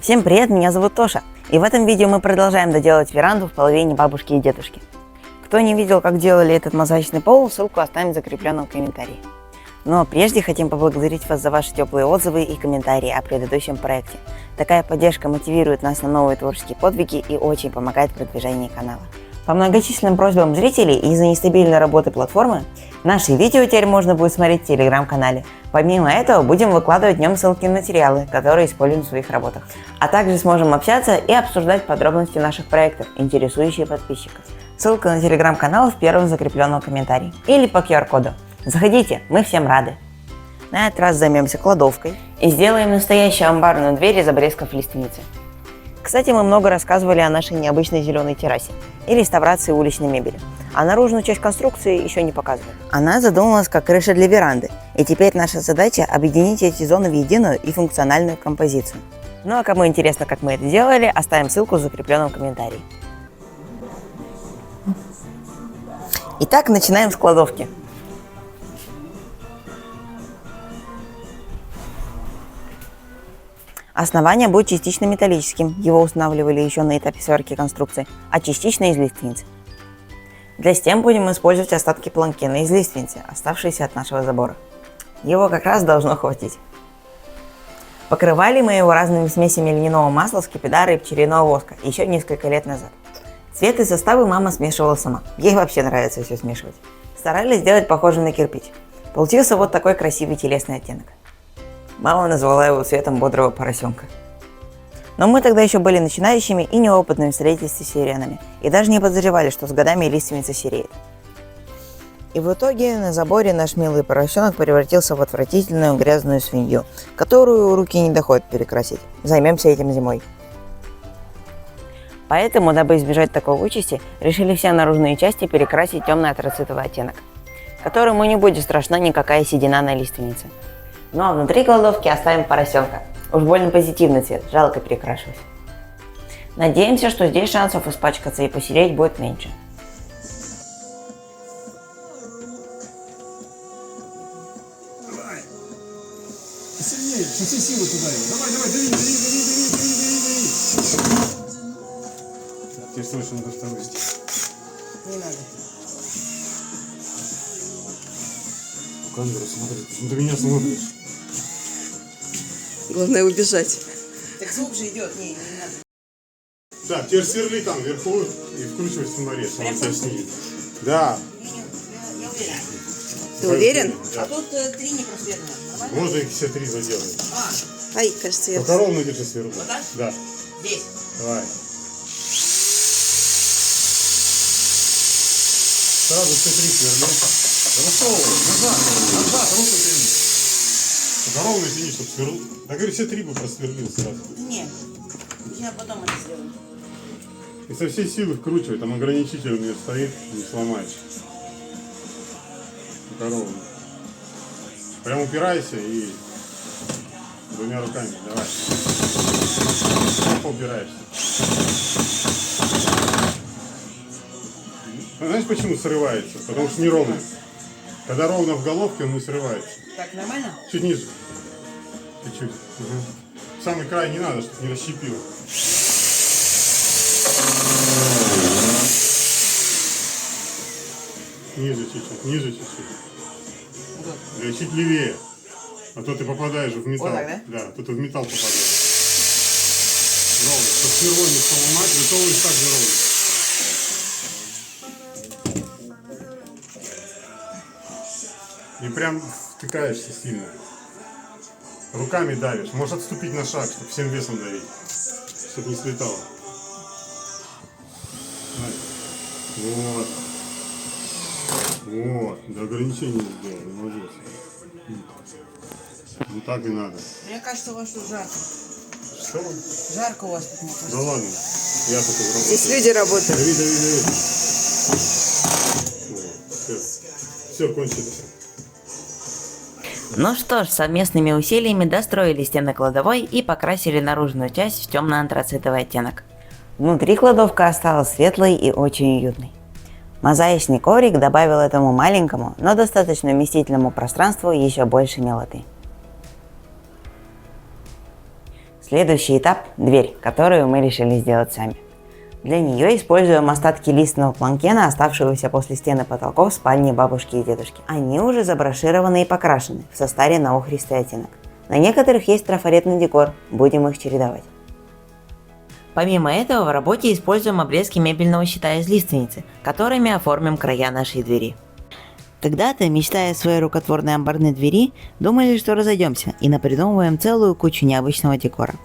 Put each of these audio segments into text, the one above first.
Всем привет, меня зовут Тоша, и в этом видео мы продолжаем доделать веранду в половине бабушки и дедушки. Кто не видел, как делали этот мозаичный пол, ссылку оставим в закрепленном комментарии. Но прежде хотим поблагодарить вас за ваши теплые отзывы и комментарии о предыдущем проекте. Такая поддержка мотивирует нас на новые творческие подвиги и очень помогает в продвижении канала. По многочисленным просьбам зрителей и из-за нестабильной работы платформы, наши видео теперь можно будет смотреть в телеграм-канале. Помимо этого, будем выкладывать в нем ссылки на материалы, которые используем в своих работах. А также сможем общаться и обсуждать подробности наших проектов, интересующие подписчиков. Ссылка на телеграм-канал в первом закрепленном комментарии или по QR-коду. Заходите, мы всем рады. На этот раз займемся кладовкой и сделаем настоящую амбарную дверь из обрезков лиственницы. Кстати, мы много рассказывали о нашей необычной зеленой террасе и реставрации уличной мебели, а наружную часть конструкции еще не показывали. Она задумалась как крыша для веранды, и теперь наша задача объединить эти зоны в единую и функциональную композицию. Ну а кому интересно, как мы это делали, оставим ссылку в закрепленном комментарии. Итак, начинаем с кладовки. Основание будет частично металлическим, его устанавливали еще на этапе сварки конструкции, а частично из лиственницы. Для стен будем использовать остатки планкена из лиственницы, оставшиеся от нашего забора. Его как раз должно хватить. Покрывали мы его разными смесями льняного масла, скипидара и пчелиного воска еще несколько лет назад. Цвет и составы мама смешивала сама, ей вообще нравится все смешивать. Старались сделать похожим на кирпич. Получился вот такой красивый телесный оттенок. Мама назвала его цветом бодрого поросенка. Но мы тогда еще были начинающими и неопытными в строительстве сиренами, и даже не подозревали, что с годами лиственница сереет. И в итоге на заборе наш милый поросенок превратился в отвратительную грязную свинью, которую руки не доходят перекрасить. Займемся этим зимой. Поэтому, дабы избежать такой участи, решили все наружные части перекрасить темный антрацитовый оттенок, которому не будет страшна никакая седина на лиственнице. Ну а внутри кладовки оставим поросенка. Уж больно позитивный цвет, жалко перекрашивать. Надеемся, что здесь шансов испачкаться и посереть будет меньше. Давай. Сильнее, со всей силы туда его. Давай, дави. Тебе слышно, надо вторую стену. Не надо. В камеру смотри, ты на меня смотришь. Главное убежать. Так звук же идет, не надо. Да, теперь сверли там вверху и вкручивай саморез, он тебя снимет. Да. Я уверен. Ты уверен? Да. А тут 3 не просветно. Нормально? Можно их все 3 заделать. Ай, кажется, я... Только ровно держи сверло. Вот так? Да. Здесь. Давай. Сразу все 3 сверли. Назад, руку тяни. Только ровно тяни, чтобы сверлил. Да говорю, все 3 бы просверлил сразу. Нет, я потом это сделаю. И со всей силы вкручивай, там ограничитель у меня стоит, не сломаешь. Только ровно. Прям упирайся и 2 руками, давай. Опа, упираешься. Знаешь, почему срывается? Потому что неровно. Когда ровно в головке, он не срывается. Так, нормально? Чуть ниже. Чуть-чуть. Угу. Самый край не надо, чтобы не расщепило. Ниже чуть-чуть, ниже чуть-чуть. Да, чуть левее. А то ты попадаешь в металл. Вот так, да? Да, то ты в металл попадаешь. Ровно. Чтобы сверло не сломать, готовый так же ровно. И прям втыкаешься сильно. Руками давишь. Можешь отступить на шаг, чтобы всем весом давить. Чтобы не слетало. Вот. Вот. До ограничения не сделал. Молодец. Вот так и надо. Мне кажется, у вас тут жарко. Что? Жарко у вас тут, мне кажется. Да ладно. Я тут работаю. Здесь люди работают. Дави. Вот. Все, кончилось. Ну что ж, совместными усилиями достроили стены кладовой и покрасили наружную часть в темно-антрацитовый оттенок. Внутри кладовка осталась светлой и очень уютной. Мозаичный коврик добавил этому маленькому, но достаточно вместительному пространству еще больше милоты. Следующий этап – дверь, которую мы решили сделать сами. Для нее используем остатки лиственного планкена, оставшегося после стены потолков спальни бабушки и дедушки. Они уже заброшированы и покрашены в состаре на охристый оттенок. На некоторых есть трафаретный декор, будем их чередовать. Помимо этого в работе используем обрезки мебельного щита из лиственницы, которыми оформим края нашей двери. Когда-то, мечтая о своей рукотворной амбарной двери, думали, что разойдемся и напридумываем целую кучу необычного декора.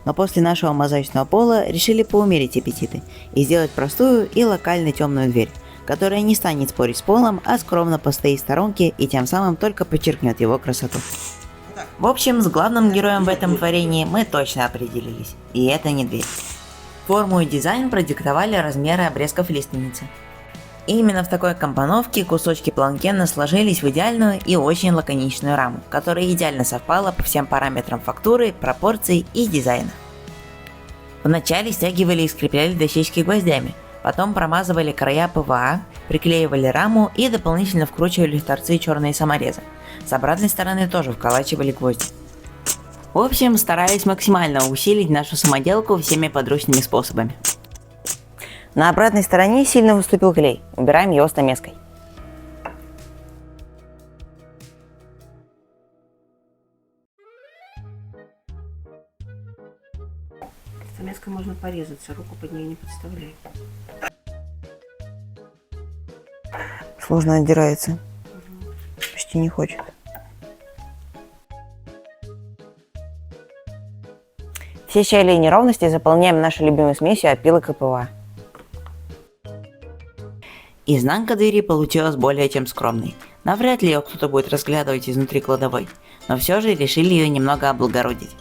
Но после нашего мозаичного пола решили поумерить аппетиты и сделать простую и локально темную дверь, которая не станет спорить с полом, а скромно постоит в сторонке и тем самым только подчеркнет его красоту. В общем, с главным героем в этом творении мы точно определились, и это не дверь. Форму и дизайн продиктовали размеры обрезков лиственницы. И именно в такой компоновке кусочки планкена сложились в идеальную и очень лаконичную раму, которая идеально совпала по всем параметрам фактуры, пропорций и дизайна. Вначале стягивали и скрепляли дощечки гвоздями, потом промазывали края ПВА, приклеивали раму и дополнительно вкручивали в торцы черные саморезы. С обратной стороны тоже вколачивали гвозди. В общем, старались максимально усилить нашу самоделку всеми подручными способами. На обратной стороне сильно выступил клей. Убираем его стамеской. Стамеской можно порезаться, руку под нее не подставляй. Сложно отдирается. Почти не хочет. Все щели и неровности заполняем нашей любимой смесью опилок и ПВА. Изнанка двери получилась более чем скромной. Навряд ли ее кто-то будет разглядывать изнутри кладовой, но все же решили ее немного облагородить.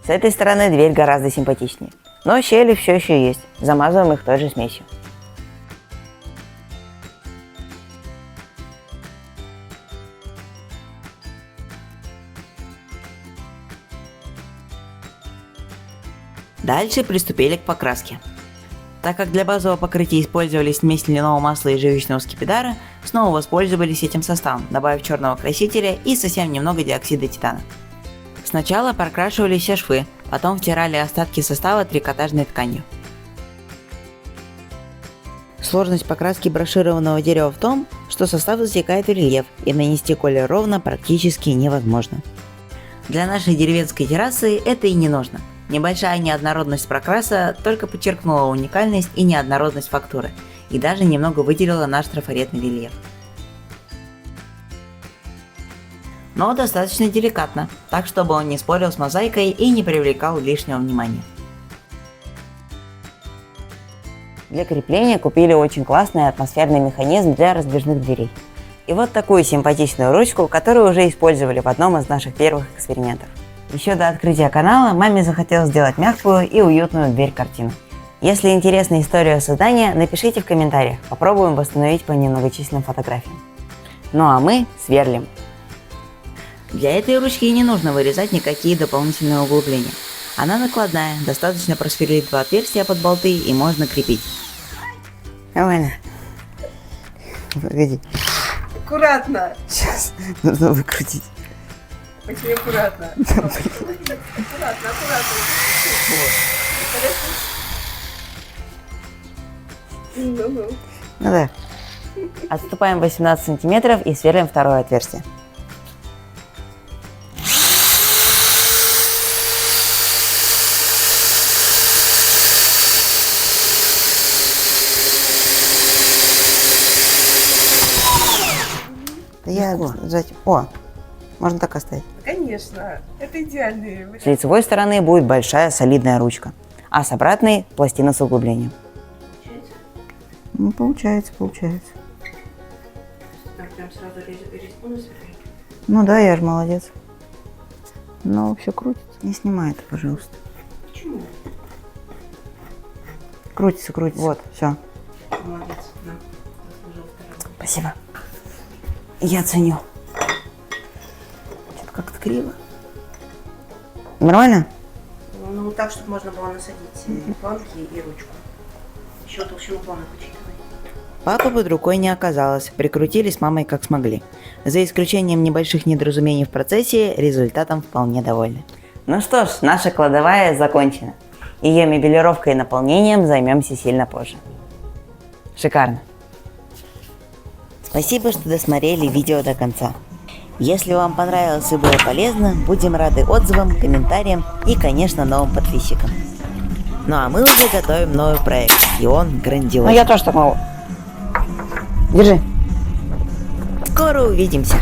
С этой стороны дверь гораздо симпатичнее, но щели все еще есть, замазываем их той же смесью. Дальше приступили к покраске. Так как для базового покрытия использовали смесь льняного масла и живичного скипидара, снова воспользовались этим составом, добавив черного красителя и совсем немного диоксида титана. Сначала прокрашивали все швы, потом втирали остатки состава трикотажной тканью. Сложность покраски брошированного дерева в том, что состав затекает в рельеф и нанести колер ровно практически невозможно. Для нашей деревенской террасы это и не нужно. Небольшая неоднородность прокраса только подчеркнула уникальность и неоднородность фактуры, и даже немного выделила наш трафаретный рельеф. Но достаточно деликатно, так чтобы он не спорил с мозаикой и не привлекал лишнего внимания. Для крепления купили очень классный атмосферный механизм для раздвижных дверей. И вот такую симпатичную ручку, которую уже использовали в одном из наших первых экспериментов. Еще до открытия канала маме захотелось сделать мягкую и уютную дверь-картину. Если интересна история создания, напишите в комментариях, попробуем восстановить по немногочисленным фотографиям. Ну а мы сверлим. Для этой ручки не нужно вырезать никакие дополнительные углубления. Она накладная, достаточно просверлить 2 отверстия под болты и можно крепить. Нормально. Погоди. Аккуратно. Сейчас нужно выкрутить. Очень аккуратно. Аккуратно. Ну да. Отступаем 18 сантиметров и сверлим второе отверстие. Я сжать. О, можно так оставить. Конечно, это идеальный вариант. С лицевой стороны будет большая солидная ручка, а с обратной пластина с углублением. Ну, получается. Так, прям сразу резьбу насверлить. Ну да, я же молодец. Но все крутится. Не снимай это, пожалуйста. Почему? Крутится. Вот, все. Молодец, да. Заслужил второй. Спасибо. Я ценю. Что-то как-то криво. Нормально? Ну, так, чтобы можно было насадить планки и ручку. Еще толщину планок учитывай. Папы под рукой не оказалось, прикрутили с мамой как смогли. За исключением небольших недоразумений в процессе, результатом вполне довольны. Ну что ж, наша кладовая закончена. Ее мебелировкой и наполнением займемся сильно позже. Шикарно. Спасибо, что досмотрели видео до конца. Если вам понравилось и было полезно, будем рады отзывам, комментариям и, конечно, новым подписчикам. Ну а мы уже готовим новый проект, и он грандиозный. Ну я тоже так могу. Держи. Скоро увидимся.